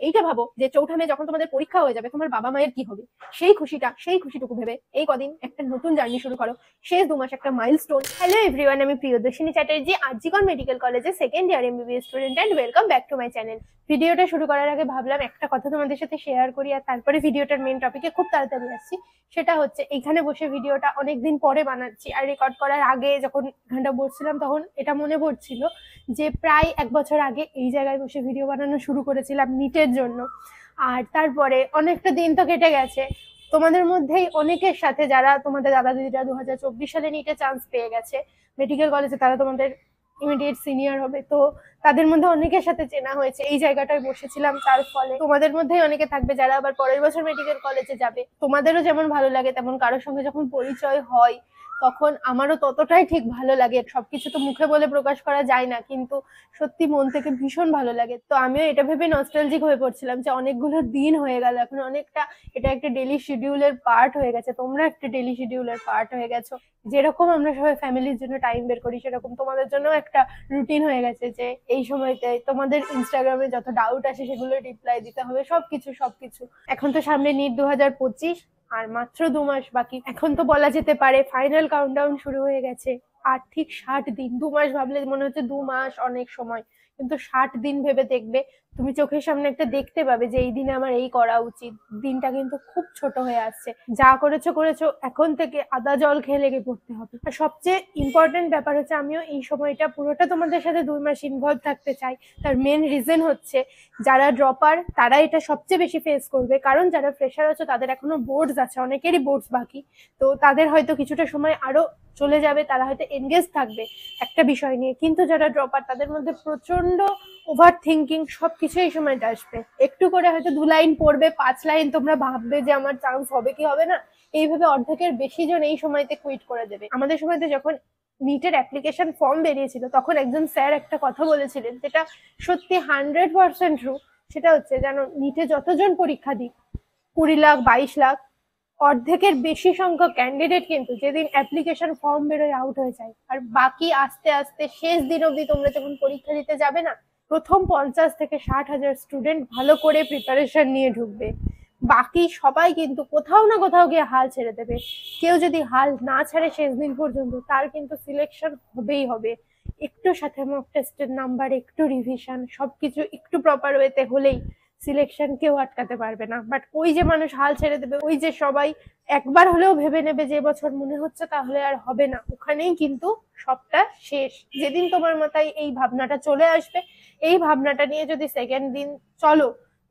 এইটা ভাবো যে 4 মে যখন তোমাদের পরীক্ষা হয়ে যাবে তোমার বাবা মায়ের কি হবে, সেই খুশিটুকু ভেবে এই কদিন একটা নতুন জার্নি শুরু করো। শেষ 2 মাস একটা মাইলস্টোন। হ্যালো এভরিওয়ান, আমি প্রিয়দর্শিনী চ্যাটার্জি, আরজিকর মেডিকেল কলেজে second year MBBS student, and welcome back to my channel. ভিডিওটা শুরু করার আগে ভাবলাম একটা কথা তোমাদের সাথে শেয়ার করি, আর তারপরে ভিডিওটার মেন টপিকে খুব তাড়াতাড়ি আসছি। সেটা হচ্ছে এইখানে বসে ভিডিওটা অনেকদিন পরে বানাচ্ছি, আর রেকর্ড করার আগে যখন ঘন্টা বসছিলাম তখন এটা মনে পড়ছিল যে প্রায় 1 বছর আগে এই জায়গায় বসে ভিডিও বানানো শুরু করেছিলাম নিটের জন্য। আর তারপরে অনেকটা দিন তো কেটে গেছে। তোমাদের মধ্যেই অনেকের সাথে যারা তোমাদের দাদা দিদিরা 2024 সালে নিটে চান্স পেয়ে গেছে মেডিকেল কলেজে, তারা তোমাদের ইমিডিয়েট সিনিয়র হবে, তো তাদের মধ্যে অনেকের সাথে চেনা হয়েছে, এই জায়গাটায় বসেছিলাম। তার ফলে তোমাদের মধ্যেই অনেকে থাকবে যারা আবার পরের বছর মেডিকেল কলেজে যাবে। তোমাদেরও যেমন ভালো লাগে তেমন কারোর সঙ্গে যখন পরিচয় হয় তখন আমারও ততটাই ঠিক ভালো লাগে। সবকিছু তো মুখে বলে প্রকাশ করা যায় না, কিন্তু সত্যি মন থেকে ভীষণ ভালো লাগে। তো আমিও এটা ভেবে নস্টালজিক হয়ে পড়ছিলাম যে অনেকগুলো দিন হয়ে গেল, এখন অনেকটা এটা একটা ডেলি শিডিউলের পার্ট হয়ে গেছে, তোমরা একটা ডেলি শিডিউলের পার্ট হয়ে গেছো। যেরকম আমরা সবাই ফ্যামিলির জন্য টাইম বের করি, সেরকম তোমাদের জন্য একটা রুটিন হয়ে গেছে যে এই সময়তে তোমাদের ইনস্টাগ্রামে যত ডাউট আসে সেগুলো রিপ্লাই দিতে হবে, সবকিছু। এখন তো সামনে নিট 2025, আর মাত্র 2 মাস বাকি। এখন তো বলা যেতে পারে ফাইনাল কাউন্টডাউন শুরু হয়ে গেছে। আর ঠিক 60 দিন, 2 মাস ভাবলে মনে হচ্ছে 2 মাস অনেক সময়, কিন্তু 60 দিন ভেবে দেখবে তুমি চোখের সামনে একটা দেখতে পাবে যে এই দিনে আমার এই করা উচিত। দিনটা কিন্তু খুব ছোট হয়ে আসছে। যা করেছো এখন থেকে আদা জল খেয়ে লেগে পড়তে হবে। আর সবচেয়ে ইম্পর্টেন্ট ব্যাপার হচ্ছে আমিও এই সময়টা পুরোটা তোমাদের সাথে 2 মাস ইনভলভ থাকতে চাই। তার মেন রিজন হচ্ছে যারা ড্রপার তারা এটা সবচেয়ে বেশি ফেস করবে, কারণ যারা ফ্রেশার আছে তাদের এখনো বোর্ডস আছে, অনেকেরই বোর্ডস বাকি। তো তাদের হয়তো কিছুটা সময় আরো চলে যাবে, তারা হয়তো এনগেজ থাকবে একটা বিষয় নিয়ে, কিন্তু যারা ড্রপার তাদের মধ্যে প্রচন্ড ওভার থিঙ্কিং, সবকিছু এই সময়টা আসবে। একটু করে হয়তো 2 লাইন পড়বে, 5 লাইন তোমরা ভাববে যে আমার চান্স হবে কি হবে না, এইভাবে অর্ধেকের বেশি জন এই সময়তে কুইট করে দেবে। আমাদের সময়তে যখন নিটের অ্যাপ্লিকেশন ফর্ম বেরিয়েছিল তখন একজন স্যার একটা কথা বলেছিলেন যেটা সত্যি 100% ট্রু। সেটা হচ্ছে যেন নিটে যতজন পরীক্ষা দিক, 20 লাখ 22 লাখ, অর্ধেকের বেশি সংখ্যক ক্যান্ডিডেট কিন্তু যেদিন অ্যাপ্লিকেশন ফর্ম বেরোয় আউট হয়ে যায়। আর বাকি আস্তে আস্তে শেষ দিন অবধি তোমরা যখন পরীক্ষা দিতে যাবে না, প্রথম 50 থেকে 60 হাজার স্টুডেন্ট ভালো করে প্রিপারেশন নিয়ে ঢুকবে, বাকি সবাই কিন্তু কোথাও না কোথাও গিয়ে হাল ছেড়ে দেবে। কেউ যদি হাল না ছাড়ে শেষ দিন পর্যন্ত, তার কিন্তু সিলেকশন হবেই হবে। একটু সাথে মক টেস্টের নাম্বার, একটু রিভিশন, সবকিছু একটু প্রপার ওয়েতে হলেই সিলেকশন কেউ আটকাতে পারবে না। বাট ওই যে মানুষ হাল ছেড়ে দেবে, ওই যে সবাই একবার হলেও ভেবে নেবে যে বছর মনে হচ্ছে তাহলে আর হবে না, ওখানেই কিন্তু সবটা শেষ। যেদিন তোমার মাথায় এই ভাবনাটা চলে আসবে, এই ভাবনাটা নিয়ে যদি সেকেন্ড দিন চলো,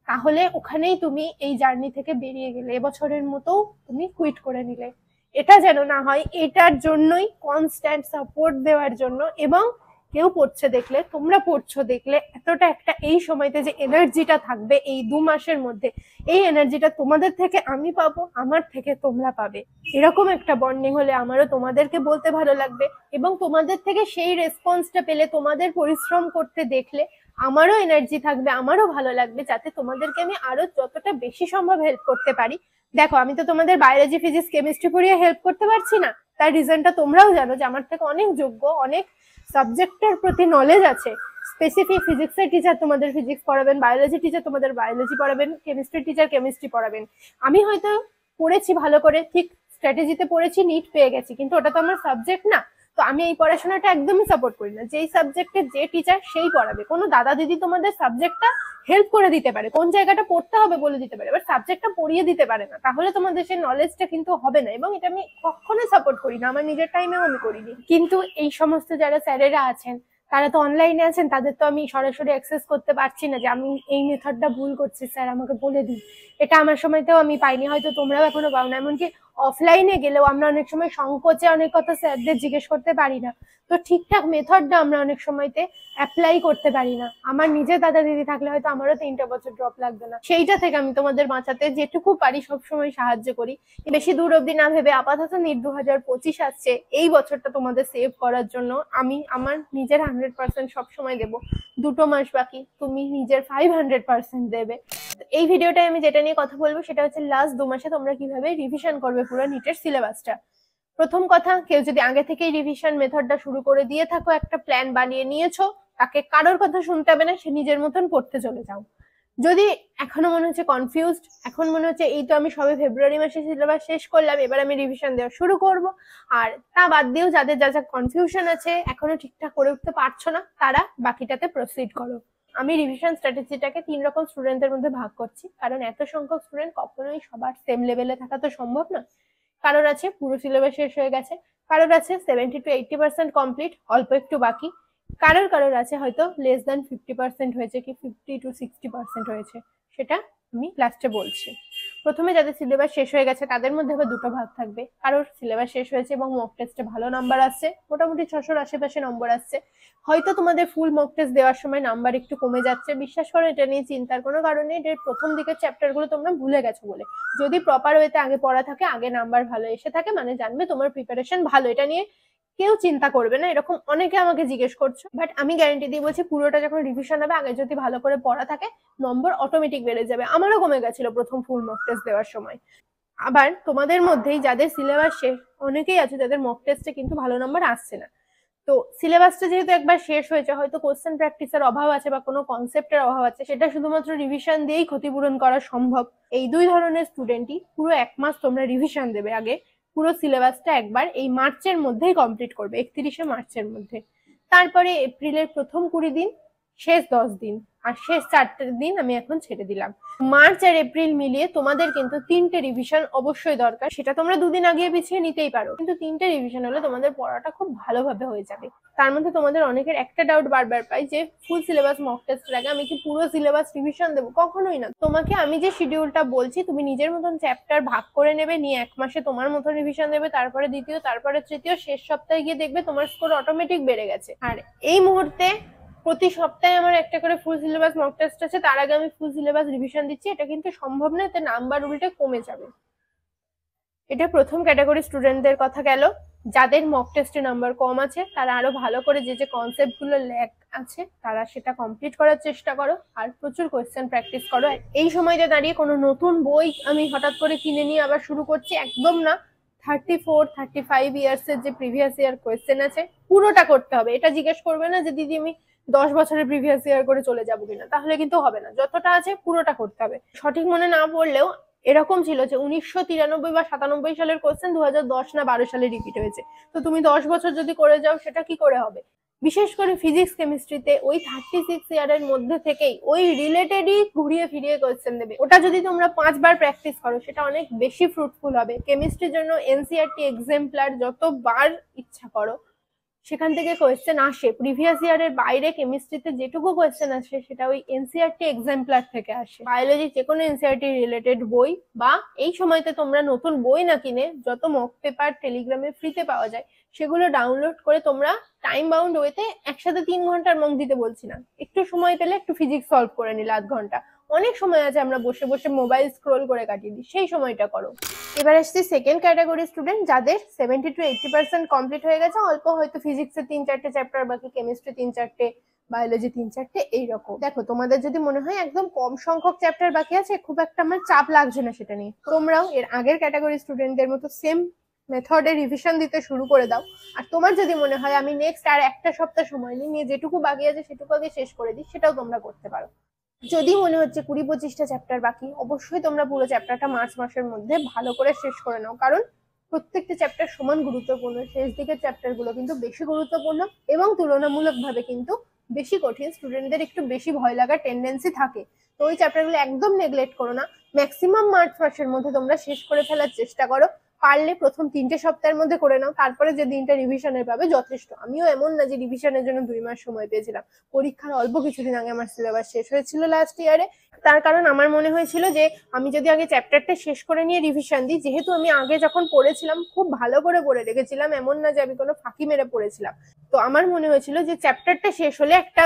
তাহলে ওখানেই তুমি এই জার্নি থেকে বেরিয়ে গেলে, এবছরের মতো তুমি কুইট করে নিলে। এটা যেন না হয়, এটার জন্যই কনস্ট্যান্ট সাপোর্ট দেওয়ার জন্য, এবং কেউ পড়ছে দেখলে, তোমরা পড়ছো দেখলে, এতটা একটা এই সময়তে যে এনার্জিটা থাকবে এই 2 মাসের মধ্যে, এই এনার্জিটা তোমাদের থেকে আমি পাবো, আমার থেকে তোমরা পাবে। এরকম একটা বন্ডিং হলে আমারও তোমাদেরকে বলতে ভালো লাগবে, এবং তোমাদের থেকে সেই রেসপন্সটা পেলে, তোমাদের পরিশ্রম করতে দেখলে আমারও এনার্জি থাকবে, আমারও ভালো লাগবে, যাতে তোমাদেরকে আমি আরো যতটা বেশি সম্ভব হেল্প করতে পারি। দেখো, আমি তো তোমাদের বায়োলজি ফিজিক্স কেমিস্ট্রি পড়িয়ে হেল্প করতে পারছি না, তার রিজনটা তোমরাও জানো যে আমার থেকে অনেক যোগ্য, অনেক সাবজেক্টের প্রতি নলেজ আছে। স্পেসিফিক ফিজিক্সের টিচার তোমাদের ফিজিক্স পড়াবেন, বায়োলজি টিচার তোমাদের বায়োলজি পড়াবেন, কেমিস্ট্রি টিচার কেমিস্ট্রি পড়াবেন। আমি হয়তো পড়েছি ভালো করে, ঠিক স্ট্র্যাটেজিতে পড়েছি, নিট পেয়ে গেছি, কিন্তু ওটা তো আমার সাবজেক্ট না। তো আমি এই পড়াশোনাটা একদমই সাপোর্ট করি না। যেই সাবজেক্টের যে টিচার সেই পড়াবে। কোনো দাদা দিদি তোমাদের সাবজেক্টটা হেল্প করে দিতে পারে, কোন জায়গাটা পড়তে হবে বলে দিতে পারে, এবার সাবজেক্টটা পড়িয়ে দিতে পারে না, তাহলে তোমাদের সেই নলেজটা কিন্তু হবে না, এবং এটা আমি কখনোই সাপোর্ট করি না, আমার নিজের টাইমেও আমি করিনি। কিন্তু এই সমস্ত যারা স্যারেরা আছেন তারা তো অনলাইনে আছেন, তাদের তো আমি সরাসরি অ্যাক্সেস করতে পারছি না যে আমি এই মেথডটা ভুল করছি, স্যার আমাকে বলে দিন। এটা আমার সময়তেও আমি পাইনি, হয়তো তোমরাও এখনো পাও না। এমনকি অফলাইনে গেলেও আমরা অনেক সময় সংকোচে অনেক কথা স্যারদের জিজ্ঞেস করতে পারি না, তো ঠিকঠাক মেথডটা আমরা অনেক সময়তে অ্যাপ্লাই করতে পারি না। আমার নিজের দাদা দিদি থাকলে হয়তো আমারও 3টে বছর ড্রপ লাগবে না। সেইটা থেকে আমি তোমাদের বাঁচাতে যেটুকু পারি সবসময় সাহায্য করি। বেশি দূর অব্দি না ভেবে আপাতত নিট 2025 আসছে, এই বছরটা তোমাদের সেভ করার জন্য আমি আমার নিজের 100% সবসময় দেবো। 2 মাস বাকি, তুমি নিজের 500% দেবে। এই ভিডিওটায় আমি যেটা নিয়ে কথা বলবো সেটা হচ্ছে লাস্ট 2 মাসে তোমরা কিভাবে রিভিশন করবে পুরো নিটের সিলেবাসটা। প্রথম কথা, কেউ যদি আগে থেকেই রিভিশন মেথডটা শুরু করে দিয়ে থাকো, একটা প্ল্যান বানিয়ে নিয়েছো, তাকে কারোর কথা শুনতে হবে না, সে নিজের মতন পড়তে চলে যাও। যদি এখনো মনে হচ্ছে কনফিউজড, এখন মনে হচ্ছে এই তো আমি সবে ফেব্রুয়ারি মাসে সিলেবাস শেষ করলাম, এবার আমি রিভিশন দেওয়া শুরু করব, আর তা বাদ দিয়েও যাদের যা যা কনফিউশন আছে, এখনো ঠিকঠাক করে উঠতে পারছো না, তারা বাকিটাতে প্রসিড করো। আমি রিভিশন স্ট্র্যাটেজিটাকে 3 রকম স্টুডেন্টদের মধ্যে ভাগ করছি, কারণ এত সংখ্যক স্টুডেন্ট কখনোই সবার সেম লেভেলে থাকা তো সম্ভব না। কারোর আছে পুরো সিলেবাস শেষ হয়ে গেছে, কারোর আছে 70 to 80% কমপ্লিট, অল্প একটু বাকি, কারোর আছে হয়তো লেস দ্যান 50% হয়েছে, কি 50 to 60% হয়েছে, সেটা আমি লাস্টে বলছি। প্রথমে যাদের সিলেবাস শেষ হয়ে গেছে তাদের মধ্যে আবার দুটো ভাগ থাকবে। কারোর সিলেবাস শেষ হয়েছে এবং মক টেস্টে ভালো নাম্বার আসছে, মোটামুটি 600-র আশেপাশে নম্বর আসছে, হয়তো তোমাদের ফুল মক টেস্ট দেওয়ার সময় নাম্বার একটু কমে যাচ্ছে। বিশ্বাস করো, এটা নিয়ে চিন্তার কোনো কারণ নেই, এর প্রথম দিকের চ্যাপ্টারগুলো তোমরা ভুলে গেছো বলে। যদি প্রপার ওয়েতে আগে পড়া থাকে, আগে নাম্বার ভালো এসে থাকে, মানে জানবে তোমার প্রিপারেশন ভালো, এটা নিয়ে কেউ চিন্তা করবে না। এরকম অনেকে আমাকে জিজ্ঞেস করছো, বাট আমি গ্যারান্টি দিয়ে বলছি, পুরোটা যখন রিভিশন হবে, আগে যদি ভালো করে পড়া থাকে, নম্বর অটোমেটিক বেড়ে যাবে। আমারও কমে গেছিল প্রথম ফুল মক টেস্ট দেওয়ার সময়। আবার তোমাদের মধ্যেই যাদের সিলেবাস শেষ, অনেকেই আছে যাদের মক টেস্টে কিন্তু ভালো নাম্বার আসছে না। তো সিলেবাসটা যেহেতু একবার শেষ হয়েছে, হয়তো কোশ্চেন প্র্যাকটিসের অভাব আছে বা কোনো কনসেপ্টের অভাব আছে, সেটা শুধুমাত্র রিভিশন দিয়েই ক্ষতিপূরণ করা সম্ভব। এই দুই ধরনের স্টুডেন্টই পুরো 1 মাস তোমরা রিভিশন দেবে আগে, পুরো সিলেবাসটা একবার এই মার্চের মধ্যেই কমপ্লিট করবে, 31শে মার্চের মধ্যে। তারপরে এপ্রিলের প্রথম 20 দিন, শেষ 10 দিন আর শেষ 4টে দিন আমি এখন ছেড়ে দিলাম। মার্চ আর এপ্রিল মিলিয়ে তোমাদের কিন্তু 3টে রিভিশন অবশ্যই দরকার। সেটা তোমরা 2 দিন আগে পিছিয়ে নিতেই পারো, কিন্তু 3টে রিভিশন হলে তোমাদের পড়াটা খুব ভালোভাবে হয়ে যাবে। তার মধ্যে তোমাদের অনেকের একটা ডাউট বারবার পাই যে ফুল সিলেবাস মক টেস্টের আগে আমি কি পুরো সিলেবাস রিভিশন দেবো? কখনোই না। তোমাকে আমি যে শিডিউলটা বলছি, তুমি নিজের মতন চ্যাপ্টার ভাগ করে নেবে, নিয়ে 1 মাসে তোমার মতন রিভিশন দেবে, তারপরে দ্বিতীয়, তারপরে তৃতীয়, শেষ সপ্তাহে গিয়ে দেখবে তোমার স্কোর অটোমেটিক বেড়ে গেছে। আর এই মুহূর্তে প্রতি সপ্তাহে আমার একটা করে ফুল সিলেবাস মক টেস্ট আছে, তার আগে আমি ফুল সিলেবাস রিভিশন দিচ্ছি, এটা কিন্তু সম্ভব না, এতে নাম্বার উল্টে কমে যাবে। এটা প্রথম ক্যাটাগরি স্টুডেন্টদের কথা গেল। যাদের মক টেস্টে নাম্বার কম আছে, তারা আরো ভালো করে যে যে কনসেপ্ট গুলো ল্যাক আছে, তারা সেটা কমপ্লিট করার চেষ্টা করো, আর প্রচুর কোয়েশ্চেন প্র্যাকটিস করো। এই সময়টা দাঁড়িয়ে কোনো নতুন বই আমি হঠাৎ করে কিনে নিয়ে আবার শুরু করছি, একদম না। 34-35 ইয়ার্সের যে প্রিভিয়াস ইয়ার কোয়েশ্চেন আছে, পুরোটা করতে হবে। এটা জিজ্ঞেস করবে না যে দিদি আমি 10 বছরের প্রিভিয়াস ইয়ার করে চলে যাবো কিনা, তাহলে কিন্তু হবে না। যতটা আছে পুরোটা করতে হবে। সঠিক মনে না পড়লেও এরকম ছিল যে 1993 বা 97 সালের কোশ্চেন 2010 না 12 সালে রিপিট হয়েছে, তো তুমি 10 বছর যদি করে যাও, সেটা কি করে হবে? বিশেষ করে ফিজিক্স কেমিস্ট্রিতে ওই 36 ইয়ারের মধ্যে থেকেই ওই রিলেটেডই ঘুরিয়ে ফিরিয়ে কোয়েশ্চেন দেবে। ওটা যদি তোমরা 5 বার প্র্যাকটিস করো, সেটা অনেক বেশি ফ্রুটফুল হবে। কেমিস্ট্রির জন্য এনসিইআরটি এক্সাম্পলার যতবার ইচ্ছা করো, সেখান থেকে কোয়েশ্চেন আসে। প্রিভিয়াস ইয়ারের বাইরে কেমিস্ট্রিতে যেটুকু কোয়েশ্চেন আসে, সেটা ওই এনসিইআরটি এক্সাম্পলার থেকে আসে। বায়োলজি যে কোনো এনসিইআরটি রিলেটেড বই, বা এই সময়তে তোমরা নতুন বই না কিনে যত মক পেপার টেলিগ্রামে ফ্রিতে পাওয়া যায়, সেগুলো ডাউনলোড করে তোমরা টাইম বাউন্ড ওয়েতে একসাথে 3 ঘন্টার মক দিতে বলছি না, একটু সময় পেলে একটু ফিজিক্স সলভ করে নিলে আধ ঘন্টা। অনেক সময় আছে আমরা বসে বসে মোবাইল স্ক্রোল করে কাটিয়ে দিই, সেই সময়টা করো। এবার আসছি সেকেন্ড ক্যাটাগরি স্টুডেন্ট, যাদের 70 to 80% কমপ্লিট হয়ে গেছে, অল্প হয়তো ফিজিক্সের 3-4টে চ্যাপ্টার বাকি, কেমিস্ট্রি 3-4টে, বায়োলজি 3-4টে, এইরকম। দেখো, তোমাদের যদি মনে হয় একদম কম সংখ্যক চ্যাপ্টার বাকি আছে, খুব একটা আমার চাপ লাগছে না সেটা নিয়ে, তোমরাও এর আগের ক্যাটাগরি স্টুডেন্টদের মতো সেম মেথডে রিভিশন দিতে শুরু করে দাও। আর তোমার যদি মনে হয় আমি নেক্সট আর একটা সপ্তাহ সময় নিয়ে যেটুকু বাকি আছে সেটুকু আগে শেষ করে দিই, সেটাও তোমরা করতে পারো। যদি মনে হচ্ছে 20-25টা চ্যাপ্টার বাকি, অবশ্যই তোমরা পুরো চ্যাপ্টারটা মার্চ মাসের মধ্যে ভালো করে শেষ করে নাও, কারণ প্রত্যেকটা চ্যাপ্টার সমান গুরুত্বপূর্ণ। শেষ দিকের চ্যাপ্টার গুলো কিন্তু বেশি গুরুত্বপূর্ণ এবং তুলনামূলকভাবে কিন্তু বেশি কঠিন। স্টুডেন্টদের একটু বেশি ভয় লাগার টেন্ডেন্সি থাকে, তো ওই চ্যাপ্টারগুলো একদম নেগলেক্ট করো না। ম্যাক্সিমাম মার্চ মাসের মধ্যে তোমরা শেষ করে ফেলার চেষ্টা করো। পারলে প্রথম 3টে সপ্তাহের মধ্যে করে নাও, তারপরে যে দিনটা রিভিশনের পাবে যথেষ্ট। আমিও এমন না যে রিভিশনের জন্য 2 মাস সময় পেয়েছিলাম, পরীক্ষার অল্প কিছুদিন আগে আমার সিলেবাস শেষ হয়েছিল লাস্ট ইয়ারে। তার কারণ আমার মনে হয়েছিল যে আমি যদি আগে চ্যাপ্টারটা শেষ করে নিয়ে রিভিশন দিই, যেহেতু আমি আগে যখন পড়েছিলাম খুব ভালো করে পড়ে রেখেছিলাম, এমন না যে আমি কোনো ফাঁকি মেরে পড়েছিলাম, তো আমার মনে হয়েছিল যে চ্যাপ্টারটা শেষ হলে একটা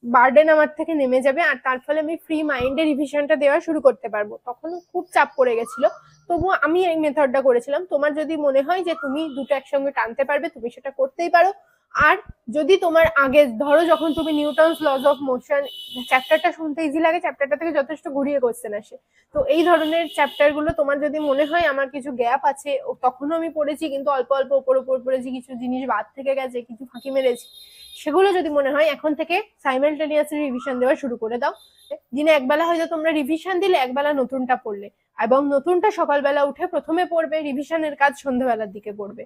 বার্ডেন আমার থেকে নেমে যাবে, আর তার ফলে আমি ফ্রি মাইন্ডে রিভিশনটা দেওয়া শুরু করতে পারবো। তখন খুব চাপ পড়ে গেছিল, তবুও আমি এই মেথডটা করেছিলাম। তোমার যদি মনে হয় যে তুমি দুটো একসঙ্গে টানতে পারবে, তুমি সেটা করতেই পারো। আর যদি তোমার আগে ধরো, যখন তুমি নিউটনস লজ অফ মোশন চ্যাপ্টারটা শুনতে ইজি লাগে, চ্যাপ্টারটা থেকে যথেষ্ট ঘুরিয়ে কোশ্চেন আসে, তো এই ধরনের চ্যাপ্টার গুলো তোমার যদি মনে হয় আমার কিছু গ্যাপ আছে, তখনও আমি পড়েছি কিন্তু অল্প অল্প উপরে পড়েছি, কিছু জিনিস বাদ থেকে গেছে, কিছু ফাঁকি মেরেছি, সেগুলো যদি মনে হয় এখন থেকে সাইমালটেনিয়াসলি রিভিশন দেওয়া শুরু করে দাও। দিনে একবেলা হয়তো তোমরা রিভিশন দিলে, একবেলা নতুনটা পড়লে, এবং নতুনটা সকালবেলা উঠে প্রথমে পড়বে, রিভিশনের কাজ সন্ধ্যাবেলার দিকে পড়বে।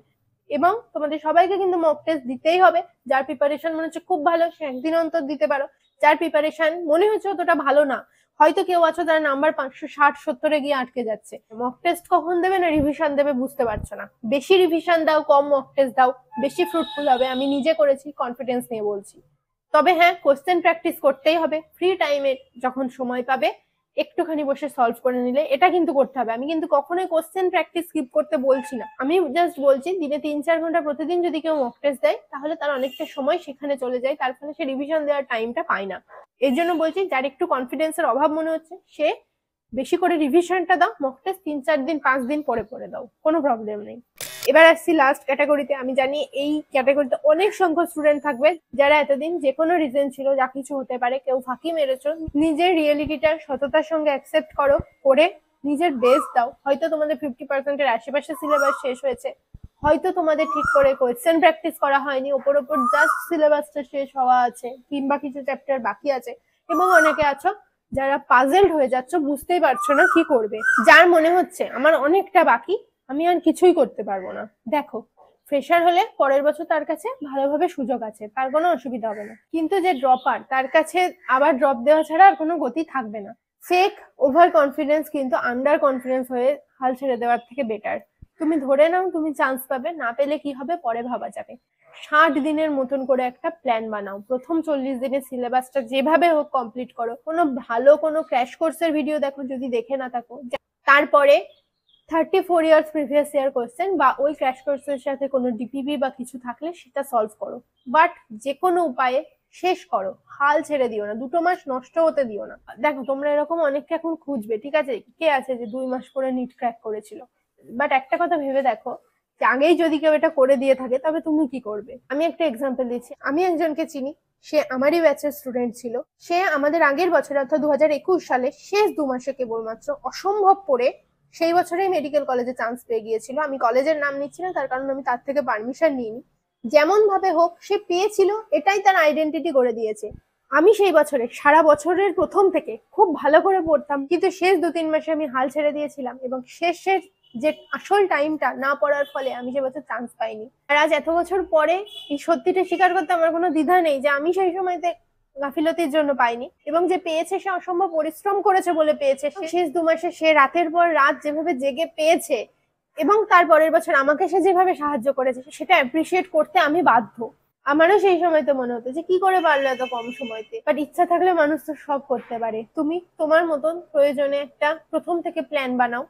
এবং তোমাদের সবাইকে কিন্তু মক টেস্ট দিতেই হবে। যার প্রিপারেশন মনে হচ্ছে খুব ভালো সে একদিন অন্তর দিতে পারো, যার প্রিপারেশন মনে হচ্ছে অতটা ভালো না, হয়তো কেউ আছো যারা নাম্বার 560-70 গিয়ে আটকে যাচ্ছে, মক টেস্ট কখন দেবে না রিভিশন দেবে বুঝতে পারছো না, বেশি রিভিশন দাও, কম মক টেস্ট দাও, বেশি ফ্রুটফুল হবে। আমি নিজে করেছি, কনফিডেন্স নিয়ে বলছি। তবে হ্যাঁ, কোশ্চেন প্র্যাকটিস করতেই হবে। ফ্রি টাইমে যখন সময় পাবে একটুখানি বসে সলভ করে নিলে এটা কিন্তু করতে হবে। আমি কিন্তু কখনোই কোশ্চেন প্র্যাকটিস স্কিপ করতে বলছি না, আমি জাস্ট বলছি দিনে 3-4 ঘন্টা প্রতিদিন যদি কেউ মক টেস্ট দেয় তাহলে তার অনেকটা সময় সেখানে চলে যায়, তার ফলে সে রিভিশন দেওয়ার টাইমটা পায় না। এর জন্য বলছি যার একটু কনফিডেন্সের অভাব মনে হচ্ছে সে বেশি করে রিভিশনটা দাও, মক টেস্ট 3-4 দিন 5 দিন পরে দাও, কোনো প্রবলেম নেই। এবার আসছি লাস্ট ক্যাটাগরিতে। আমি জানি এই ক্যাটাগরিতে অনেক সংখ্যক স্টুডেন্ট থাকবে যারা এতদিন যে কোনো রিজন ছিল, যা কিছু হতে পারে, কেউ ফাঁকি মেরেছো, নিজের রিয়েলিটিটা সততার সঙ্গে অ্যাকসেপ্ট করো, করে নিজের বেস্ট দাও। হয়তো তোমাদের 50%-এর আশেপাশে সিলেবাস শেষ হয়েছে, হয়তো তোমাদের ঠিক করে কোয়েশ্চেন প্র্যাকটিস করা হয়নি, ওপর জাস্ট সিলেবাসটা শেষ হওয়া আছে, কিংবা কিছু চ্যাপ্টার বাকি আছে, এবং অনেকে আছো যারা পাজেলড হয়ে যাচ্ছ, বুঝতেই পারছো না কি করবে, যার মনে হচ্ছে আমার অনেকটা বাকি, আমি আর কিছুই করতে পারবো না। দেখো, ফ্রেশার হলে পরের বছর তার কাছে ভালোভাবে সুযোগ আছে, তার কোনো অসুবিধা হবে না, কিন্তু যে ড্রপার তার কাছে আবার ড্রপ দেওয়া ছাড়া আর কোনো গতি থাকবে না। ফেক ওভার কনফিডেন্স কিন্তু আন্ডার কনফিডেন্স হয়ে হাল ছেড়ে দেওয়ার থেকে বেটার। তুমি ধরে নাও তুমি চান্স পাবে, না পেলে কি হবে পরে ভাবা যাবে। 60 দিনের মতন করে একটা প্ল্যান বানাও, প্রথম 40 দিনের সিলেবাসটা যেভাবে হোক কমপ্লিট করো, কোনো ভালো কোনো ক্র্যাশ কোর্সের ভিডিও দেখো যদি দেখে না থাকো, তারপরে 34 ইয়ার্স প্রিভিয়াস ইয়ার কোশ্চেন বা ওই ক্র্যাশ কোর্সের সাথে কোনো ডিপিবি বা কিছু থাকলে সেটা সলভ করো, বাট যে কোনো উপায়ে শেষ করো, হাল ছেড়ে দিও না, 2 মাস নষ্ট হতে দিও না। দেখো তোমরা এরকম অনেককে এখন খুঁজবে, ঠিক আছে, কে আছে যে 2 মাস পরে নিট ক্র্যাক করেছিল, বাট একটা কথা ভেবে দেখো যে আগেই যদি কেউ এটা করে দিয়ে থাকে তবে তুমি কি করবে। আমি একটা এক্সাম্পল দিচ্ছি, আমি একজনকে চিনি, সে আমারই ব্যাচের স্টুডেন্ট ছিল, সে আমাদের আগের বছর অর্থাৎ 2021 সালে শেষ 2 মাসে কেবলমাত্র অসম্ভব পড়ে সেই বছরেই মেডিকেল কলেজে চান্স পেয়ে গিয়েছিল। আমি কলেজের নাম নিচ্ছি না, তার কারণ আমি তার থেকে পারমিশন নিইনি। যেমন ভাবে হোক সে পেয়েছিল, এটাই তার আইডেন্টিটি করে দিয়েছে। আমি সেই বছরে সারা বছরের প্রথম থেকে খুব ভালো করে পড়তাম, কিন্তু শেষ 2-3 মাসে আমি হাল ছেড়ে দিয়েছিলাম, এবং শেষের যে আসল টাইমটা না পড়ার ফলে আমি সে বছর চান্স পাইনি। আর আজ এত বছর পরে এই সত্যিটা স্বীকার করতে আমার কোনো দ্বিধা নেই যে আমি সেই সময়তে গাফিলতির জন্য পাইনি, এবং যে পেয়েছে সে অসম্ভব পরিশ্রম করেছে বলে পেয়েছে। শেষ 2 মাসে সে রাতের পর রাত যেভাবে জেগে পেয়েছে, এবং তার পরের বছর আমাকে সে যেভাবে সাহায্য করেছে, সেটা অ্যাপ্রিসিয়েট করতে আমি বাধ্য। আমারও সেই সময়তে মনে হতো যে কি করে পারলো এত কম সময়তে, বাট ইচ্ছা থাকলে মানুষ তো সব করতে পারে। তুমি তোমার মতন প্রয়োজনে একটা প্রথম থেকে প্ল্যান বানাও।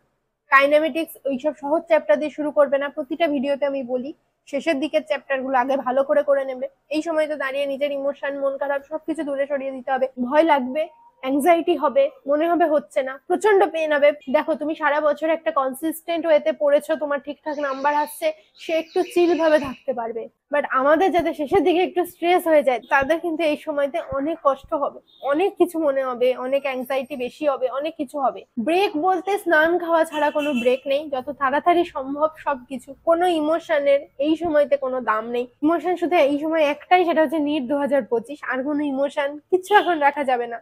কাইনেমেটিক্স ওইসব সহজ চ্যাপ্টার দিয়ে শুরু করবে না, প্রতিটা ভিডিওতে আমি বলি শেষের দিকের চ্যাপ্টার গুলো আগে ভালো করে নেবে। এই সময়তে দাঁড়িয়ে নিজের ইমোশন, মন খারাপ সবকিছু দূরে সরিয়ে দিতে হবে। ভয় লাগবে, অ্যাংজাইটি হবে, মনে হবে হচ্ছে না, প্রচন্ড পেন হবে। দেখো তুমি সারা বছর একটা কনসিস্টেন্ট ওয়েতে পড়েছো, তোমার ঠিকঠাক নাম্বার আসছে, সে একটু চিল ভাবে থাকতে পারবে। বাট আমাদের যাতে শেষের দিকে একটু স্ট্রেস হয়ে যায়, তাদের কিন্তু এই সময়তে অনেক কষ্ট হবে, অনেক কিছু মনে হবে, অনেক অ্যাংজাইটি বেশি হবে, অনেক কিছু হবে। ব্রেক বলতে স্নান খাওয়া ছাড়া কোনো ব্রেক নেই, যত তাড়াতাড়ি সম্ভব সবকিছু। কোনো ইমোশনের এই সময়তে কোনো দাম নেই। ইমোশন শুধু এই সময় একটাই, সেটা হচ্ছে নিট 2025। আর কোনো ইমোশন কিছু এখন রাখা যাবে না।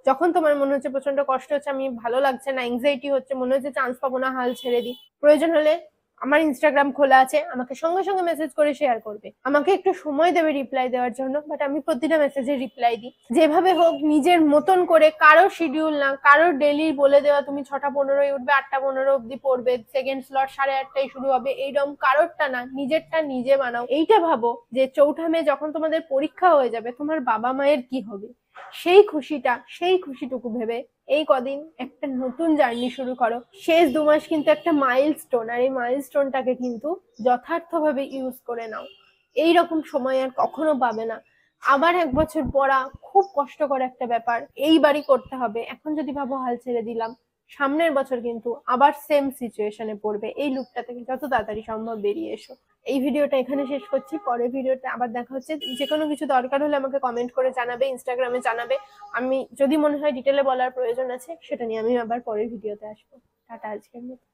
যখন তোমার মনে হচ্ছে প্রচন্ড কষ্ট হচ্ছে, আমি ভালো লাগছে না, অ্যাংজাইটি হচ্ছে, মনে হচ্ছে চান্স পাবো না, হাল ছেড়ে দিই, প্রয়োজন হলে আমার ইনস্টাগ্রাম খোলা আছে, আমাকে সঙ্গে সঙ্গে মেসেজ করে শেয়ার করবে। আমাকে একটু সময় দেবে রিপ্লাই দেওয়ার জন্য, বাট আমি প্রতিটা মেসেজে রিপ্লাই দিই। যেভাবে হোক নিজের মতন করে, কারোর শিডিউল না, কারোর ডেলি বলে দেওয়া তুমি 6টা 15 উঠবে, 8টা 15 অব্দি পড়বে, সেকেন্ড স্লট 8:30টায় শুরু হবে, এইরকম কারোরটা না, নিজেরটা নিজে বানাও। এইটা ভাবো যে 4 মে যখন তোমাদের পরীক্ষা হয়ে যাবে, তোমার বাবা মায়ের কি হবে, সেই খুশিটুকু ভেবে এই কদিন একটা নতুন জার্নি শুরু করো। শেষ 2 মাস কিন্তু একটা মাইলস্টোন, আর এই মাইলস্টোনটাকে কিন্তু যথার্থভাবে ইউজ করে নাও। এইরকম সময় আর কখনো পাবে না। আবার 1 বছর পড়া খুব কষ্টকর একটা ব্যাপার, এইবারই করতে হবে। এখন যদি ভাবো হাল ছেড়ে দিলাম, সামনের বছর কিন্তু আবার সেম সিচুয়েশনে পড়বে। এই লুপটা থেকে যত তাড়াতাড়ি সম্ভব বেরিয়ে এসো। এই ভিডিওটা এখানে শেষ করছি, পরের ভিডিওতে আবার দেখা হচ্ছে। যে কোনো কিছু দরকার হলে আমাকে কমেন্ট করে জানাবে, ইনস্টাগ্রামে জানাবে। আমি যদি মনে হয় ডিটেলে বলার প্রয়োজন আছে, সেটা নিয়ে আমি আবার পরের ভিডিওতে আসবো। টাটা আজকের মতো।